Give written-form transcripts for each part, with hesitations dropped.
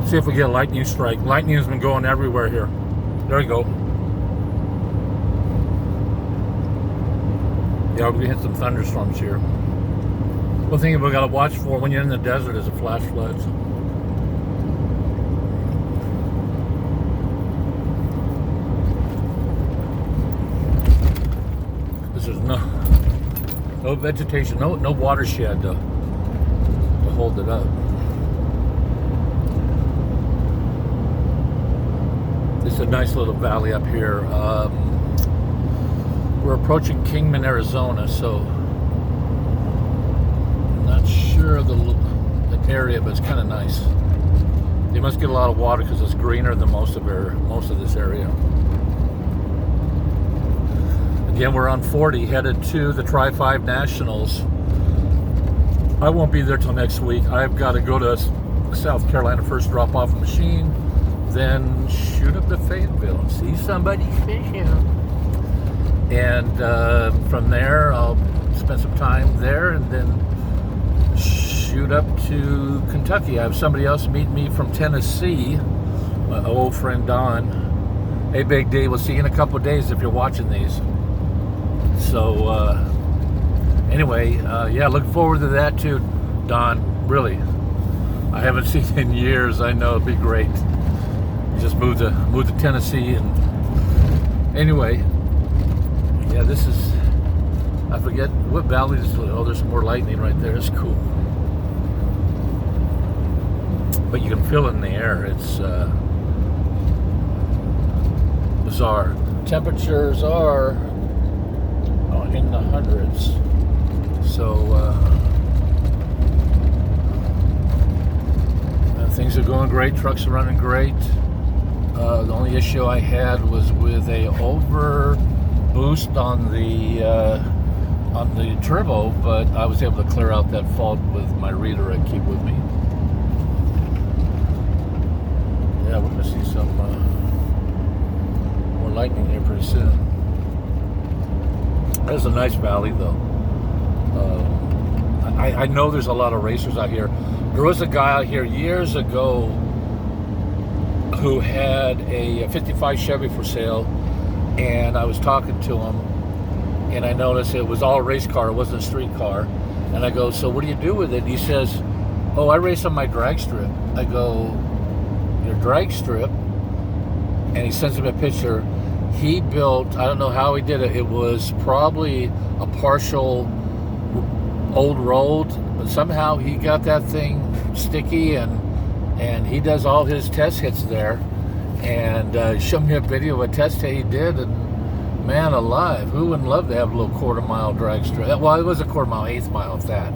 See if we get a lightning strike. Lightning has been going everywhere here. There we go. Yeah, we're gonna hit some thunderstorms here. One thing we gotta watch for when you're in the desert is the flash floods. There's no vegetation, no watershed to hold it up. It's a nice little valley up here. We're approaching Kingman, Arizona, so I'm not sure of the area, but it's kind of nice. You must get a lot of water because it's greener than most of this area. Again, we're on 40, headed to the Tri-5 Nationals. I won't be there till next week. I've got to go to South Carolina first, drop off a machine, then shoot up to Fayetteville and see somebody fishing. And from there, I'll spend some time there and then shoot up to Kentucky. I have somebody else meet me from Tennessee, my old friend Don. Hey, Big D, we'll see you in a couple of days if you're watching these. So anyway, yeah, looking forward to that too, Don. Really, I haven't seen you in years. I know it'd be great. Just moved to Tennessee, and anyway, yeah, this is, I forget what valley this is. Oh, there's some more lightning right there. It's cool, but you can feel it in the air. It's bizarre. Temperatures are in the hundreds, so things are going great. Trucks are running great. The only issue I had was with a over boost on the turbo, but I was able to clear out that fault with my reader I keep with me. Yeah, we're gonna see some more lightning here pretty soon. There's a nice valley, though. I know there's a lot of racers out here. There was a guy out here years ago who had a 55 Chevy for sale, and I was talking to him, and I noticed it was all a race car. It wasn't a street car. And I go, so what do you do with it? And he says, oh, I race on my drag strip. I go, your drag strip? And he sends me a picture. He built, I don't know how he did it. It was probably a partial old road, but somehow he got that thing sticky, and he does all his test hits there. And showed me a video of a test hit he did, and man alive, who wouldn't love to have a little quarter-mile drag strip? Well, it was a quarter-mile, eighth mile of that.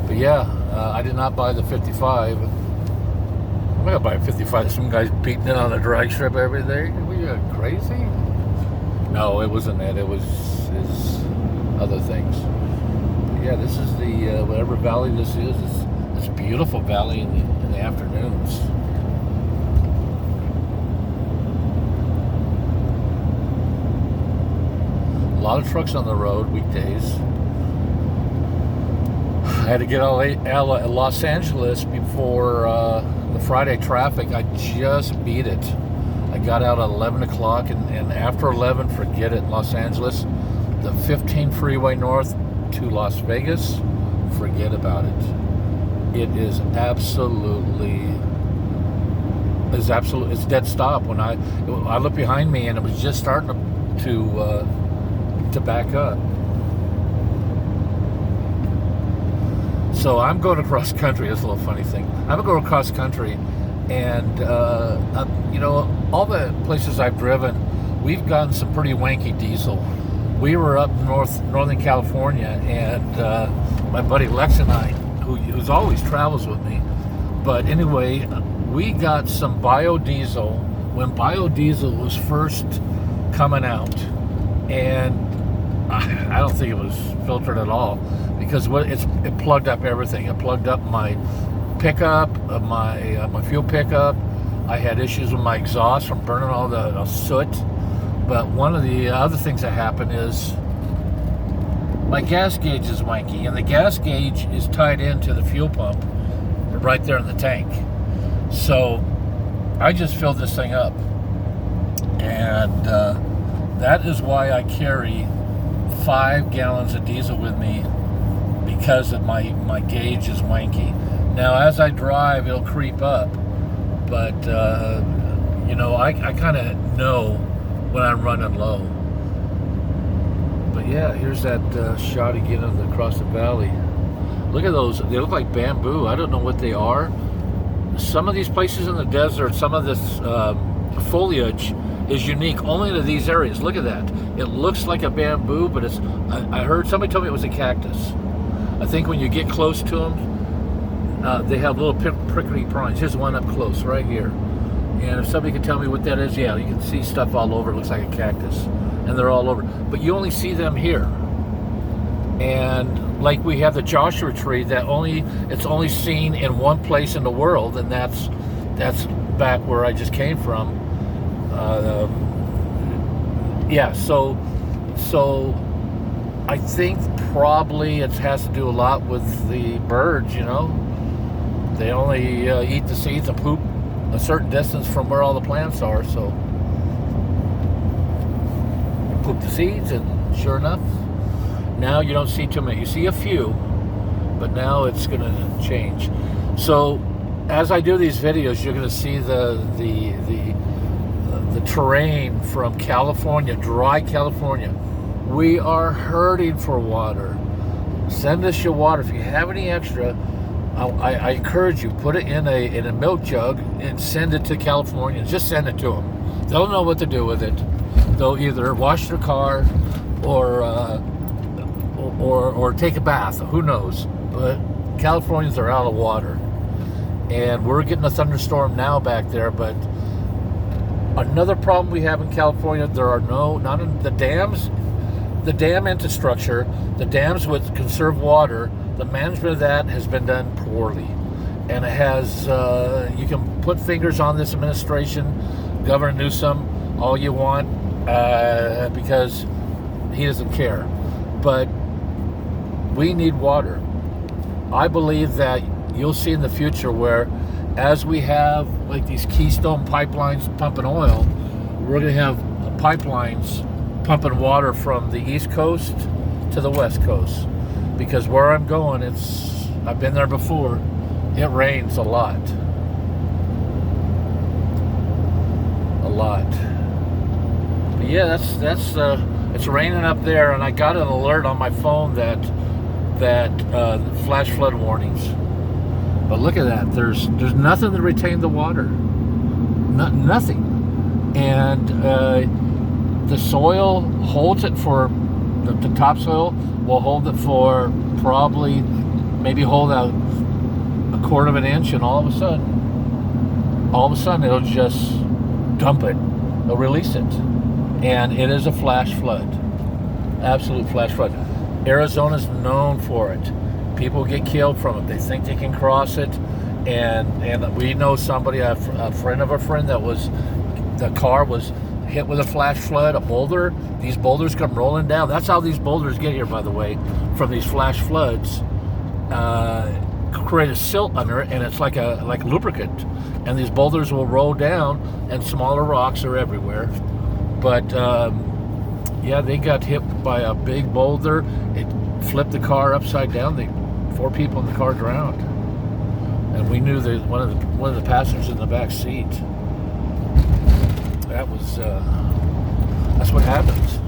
But yeah, I did not buy the 55. I'm gonna buy a 55. Some guy's beating it on a drag strip every day. Were you crazy? No, it wasn't that. It was other things. But yeah, this is the whatever valley this is. It's a beautiful valley in the afternoons. A lot of trucks on the road weekdays. I had to get out of Los Angeles before the Friday traffic. I just beat it. I got out at 11 o'clock, and after 11, forget it. Los Angeles, the 15 freeway north to Las Vegas, forget about it. It is absolutely, it's dead stop. When I looked behind me, and it was just starting to back up. So I'm going across country. That's a little funny thing. I'm going across country, and you know, all the places I've driven, we've gotten some pretty wanky diesel. We were up Northern California, and my buddy Lex and I, who's always travels with me. But anyway, we got some biodiesel when biodiesel was first coming out, and I don't think it was filtered at all, because it plugged up everything. It plugged up my pickup, my fuel pickup. I had issues with my exhaust from burning all the soot. But one of the other things that happened is my gas gauge is wanky, and the gas gauge is tied into the fuel pump right there in the tank. So I just filled this thing up, and that is why I carry 5 gallons of diesel with me, because of my gauge is wanky. Now as I drive, it'll creep up, but you know, I kind of know when I'm running low. But yeah, here's that shot again of across the valley. Look at those. They look like bamboo. I don't know what they are. Some of these places in the desert, some of this foliage is unique only to these areas. Look at that. It looks like a bamboo, but it's, I heard, somebody told me it was a cactus. I think when you get close to them, they have little prickly pines. Here's one up close right here. And if somebody can tell me what that is, yeah, you can see stuff all over. It looks like a cactus. And they're all over. But you only see them here. And like we have the Joshua tree, that it's only seen in one place in the world, and that's back where I just came from. Yeah, so I think probably it has to do a lot with the birds, you know. They only eat the seeds and poop a certain distance from where all the plants are, so poop the seeds, and sure enough, now you don't see too many. You see a few, but now it's going to change. So as I do these videos, you're going to see the terrain from California, dry California. We are hurting for water. Send us your water. If you have any extra, I encourage you, put it in a milk jug and send it to California. Just send it to them. They'll know what to do with it. They'll either wash their car or take a bath. Who knows? But Californians are out of water, and we're getting a thunderstorm now back there. But another problem we have in California, there are not in the dams. The dam infrastructure, the dams with conserved water, the management of that has been done poorly. And it has, you can put fingers on this administration, Governor Newsom, all you want, because he doesn't care. But we need water. I believe that you'll see in the future where, as we have like these Keystone pipelines pumping oil, we're going to have pipelines pumping water from the East Coast to the West Coast. Because where I'm going, I've been there before, it rains a lot. A lot. But yeah, it's raining up there, and I got an alert on my phone that flash flood warnings. But look at that. There's nothing to retain the water. Nothing. And the soil holds it for the topsoil will hold it for probably maybe hold out a quarter of an inch, and all of a sudden it'll just dump it. They'll release it, and it is a flash flood. Absolute flash flood. Arizona's known for it. People get killed from it. They think they can cross it, and we know somebody, a friend of a friend, the car was hit with a flash flood, a boulder. These boulders come rolling down. That's how these boulders get here, by the way, from these flash floods. Create a silt under it, and it's like lubricant. And these boulders will roll down, and smaller rocks are everywhere. But yeah, they got hit by a big boulder. It flipped the car upside down. 4 people in the car drowned, and we knew that one of the passengers in the back seat. That's what happens.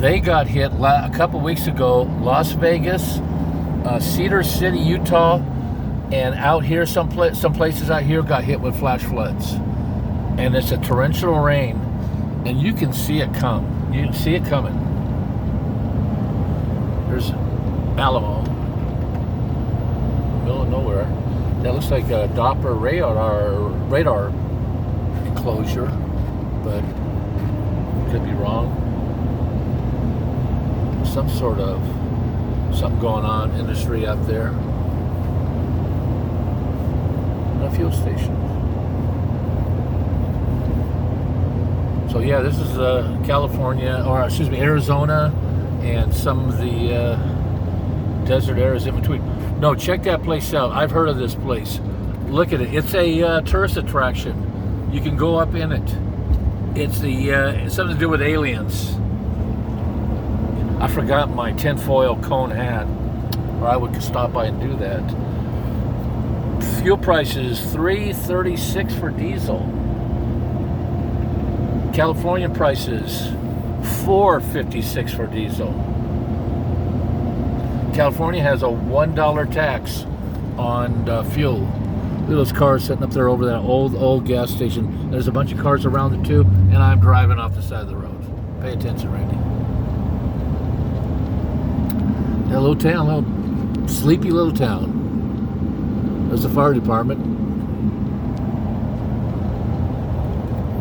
They got hit a couple weeks ago. Las Vegas, Cedar City, Utah, and out here, some places out here got hit with flash floods. And it's a torrential rain, and you can see it come. You can see it coming. There's Alamo, middle of nowhere. That looks like a Doppler radar enclosure, but could be wrong. Some sort of something going on, industry out there. A fuel station. So yeah, this is California, or excuse me, Arizona, and some of the desert areas in between. No, check that place out. I've heard of this place. Look at it. It's a tourist attraction. You can go up in it. It's it's something to do with aliens. I forgot my tinfoil cone hat, or I would stop by and do that. Fuel prices $3.36 for diesel. California prices $4.56 for diesel. California has a $1 tax on fuel. Look at those cars sitting up there over that old gas station. There's a bunch of cars around it too, and I'm driving off the side of the road. Pay attention, Randy. That little town, little sleepy little town. There's the fire department.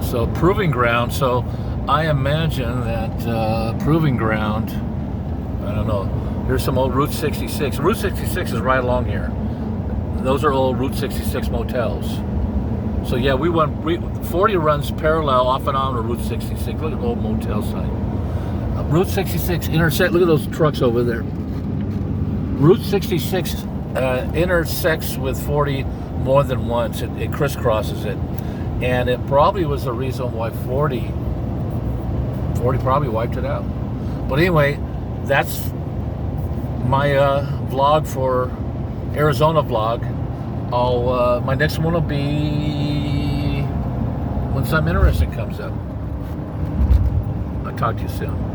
So proving ground. So I imagine that proving ground. I don't know. Here's some old Route 66. Route 66 is right along here. Those are old Route 66 motels. So yeah, 40 runs parallel off and on to Route 66. Look at the old motel site. Route 66 intersect. Look at those trucks over there. Route 66 intersects with 40 more than once. It crisscrosses it, and it probably was the reason why 40 probably wiped it out. But anyway, that's my vlog for Arizona vlog. My next one will be when something interesting comes up. I'll talk to you soon.